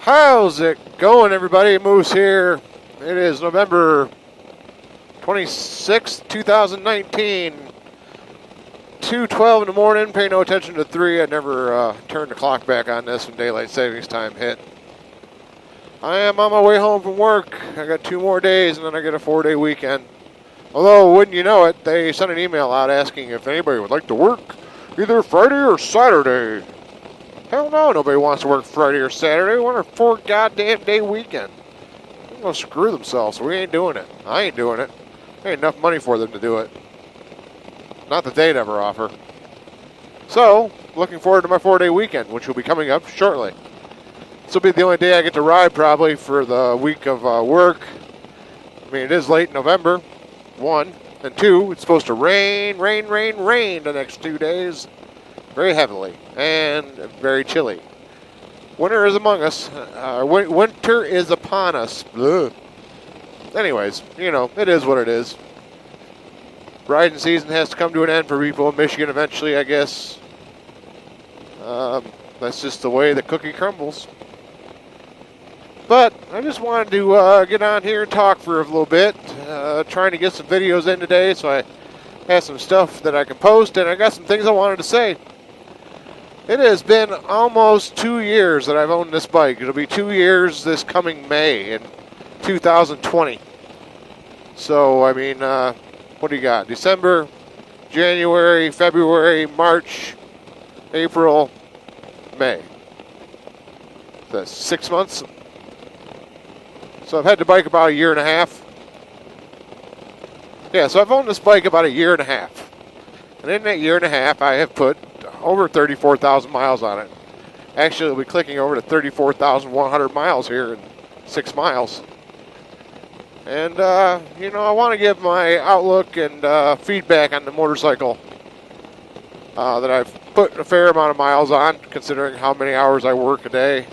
How's it going, everybody? Moose here. It is November 26th, 2019. 2:12 in the morning. Pay no attention to 3. I never turned the clock back on this when daylight savings time hit. I am on my way home from work. I got 2 more days, and then I get a 4-day weekend. Although, wouldn't you know it, they sent an email out asking if anybody would like to work either Friday or Saturday. Hell no, nobody wants to work Friday or Saturday. We want a 4 goddamn day weekend. They're going to screw themselves, so we ain't doing it. I ain't doing it. There ain't enough money for them to do it. Not that they'd ever offer. So, looking forward to my 4-day weekend, which will be coming up shortly. This will be the only day I get to ride probably for the week of work. I mean, it is late November, 1. And 2, it's supposed to rain the next 2 days. Very heavily and very chilly. Winter is among us. Winter is upon us. Ugh. Anyways, it is what it is. Riding season has to come to an end for people in Michigan eventually, I guess. That's just the way the cookie crumbles. But I just wanted to get on here and talk for a little bit. Trying to get some videos in today, so I have some stuff that I can post, and I got some things I wanted to say. It has been almost 2 years that I've owned this bike. It'll be 2 years this coming May in 2020. So, I mean, what do you got? December, January, February, March, April, May. That's 6 months. So I've had the bike about a year and a half. Yeah, so I've owned this bike about a year and a half. And in that year and a half, I have put over 34,000 miles on it. Actually, it'll be clicking over to 34,100 miles here in 6 miles. And, I want to give my outlook and feedback on the motorcycle that I've put a fair amount of miles on, considering how many hours I work a day.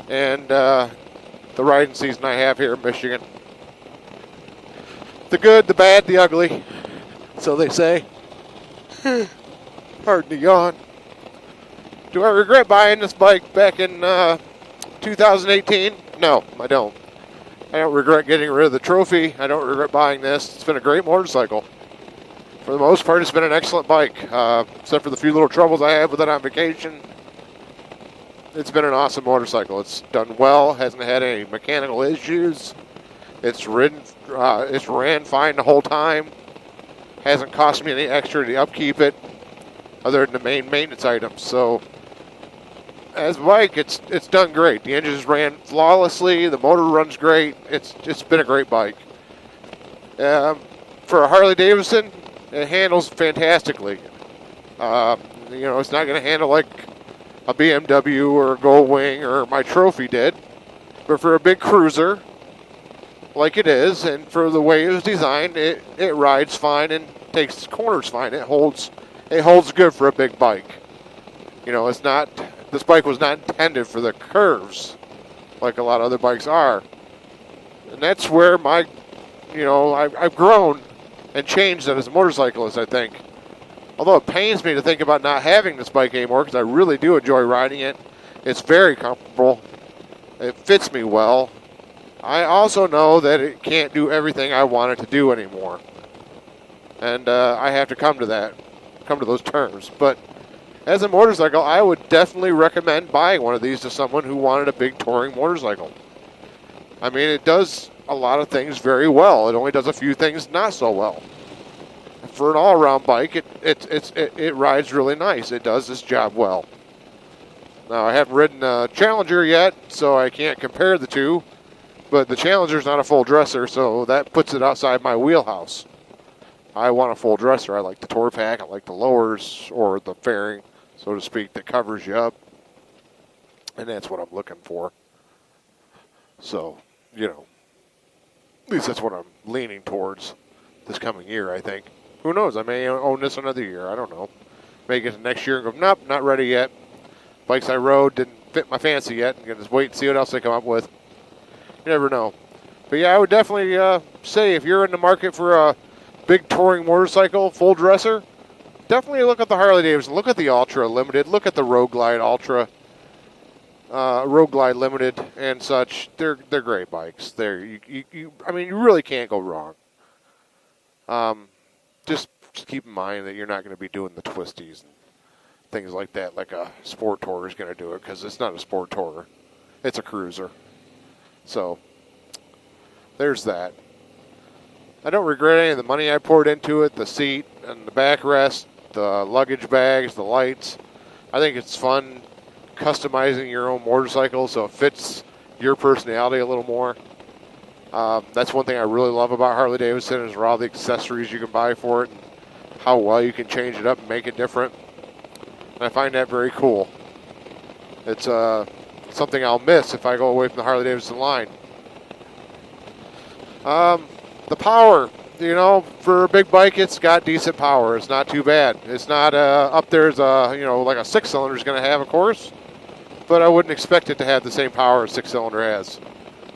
And the riding season I have here in Michigan. The good, the bad, the ugly, so they say. Pardon the yawn. Do I regret buying this bike back in 2018? No, I don't. I don't regret getting rid of the trophy. I don't regret buying this. It's been a great motorcycle. For the most part, it's been an excellent bike. Except for the few little troubles I had with it on vacation. It's been an awesome motorcycle. It's done well. Hasn't had any mechanical issues. It's ran fine the whole time. Hasn't cost me any extra to upkeep it, other than the main maintenance items. So, as a bike, it's done great. The engines ran flawlessly. The motor runs great. It's been a great bike. For a Harley Davidson, it handles fantastically. It's not going to handle like a BMW or a Goldwing or my Trophy did, but for a big cruiser, like it is, and for the way it was designed, it rides fine and takes corners fine. It holds good for a big bike. This bike was not intended for the curves like a lot of other bikes are. And that's where I've grown and changed as a motorcyclist, I think. Although it pains me to think about not having this bike anymore because I really do enjoy riding it. It's very comfortable. It fits me well. I also know that it can't do everything I want it to do anymore. And I have to come to those terms. But as a motorcycle, I would definitely recommend buying one of these to someone who wanted a big touring motorcycle. I mean, it does a lot of things very well. It only does a few things not so well. For an all-around bike, it rides really nice. It does this job well. Now, I haven't ridden a Challenger yet, so I can't compare the two. But the Challenger's not a full dresser, so that puts it outside my wheelhouse. I want a full dresser. I like the tour pack. I like the lowers, or the fairing, so to speak, that covers you up. And that's what I'm looking for. So, at least that's what I'm leaning towards this coming year, I think. Who knows? I may own this another year. I don't know. May get to next year and go, nope, not ready yet. Bikes I rode didn't fit my fancy yet. I'm going to just wait and see what else they come up with. You never know. But yeah, I would definitely say if you're in the market for a big touring motorcycle, full dresser, definitely look at the Harley Davidson. Look at the Ultra Limited. Look at the Road Glide Ultra. Road Glide Limited and such. They're great bikes. I mean, you really can't go wrong. Just keep in mind that you're not going to be doing the twisties and things like that, like a Sport Tourer is going to do it, because it's not a Sport Tourer. It's a cruiser. So, there's that. I don't regret any of the money I poured into it, the seat and the backrest, the luggage bags, the lights. I think it's fun customizing your own motorcycle so it fits your personality a little more. That's one thing I really love about Harley-Davidson is all the accessories you can buy for it and how well you can change it up and make it different. And I find that very cool. It's something I'll miss if I go away from the Harley-Davidson line. The power, for a big bike, it's got decent power. It's not too bad. It's not up there as like a 6-cylinder is going to have, of course. But I wouldn't expect it to have the same power a 6-cylinder has.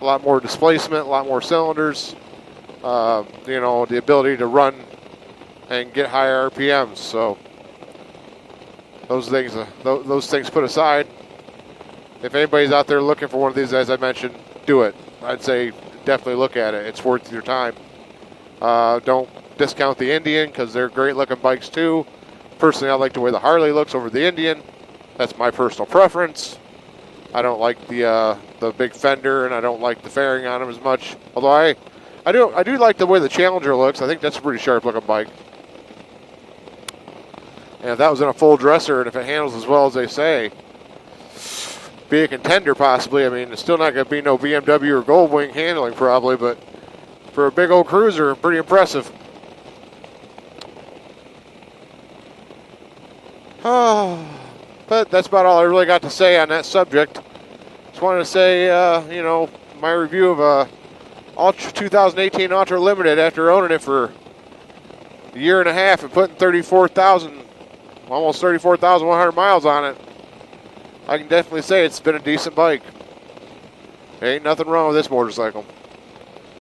A lot more displacement, a lot more cylinders. The ability to run and get higher RPMs. So those things put aside. If anybody's out there looking for one of these, as I mentioned, do it. I'd say definitely look at it. It's worth your time. Don't discount the Indian because they're great looking bikes too. Personally, I like the way the Harley looks over the Indian. That's my personal preference. I don't like the big fender, and I don't like the fairing on them as much. Although I do like the way the Challenger looks. I think that's a pretty sharp looking bike. And if that was in a full dresser, and if it handles as well as they say, be a contender possibly. I mean, it's still not going to be no BMW or Goldwing handling probably, but for a big old cruiser, pretty impressive. But that's about all I really got to say on that subject. Just wanted to say, my review of a 2018 Ultra Limited after owning it for a year and a half and putting almost 34,100 miles on it. I can definitely say it's been a decent bike. There ain't nothing wrong with this motorcycle.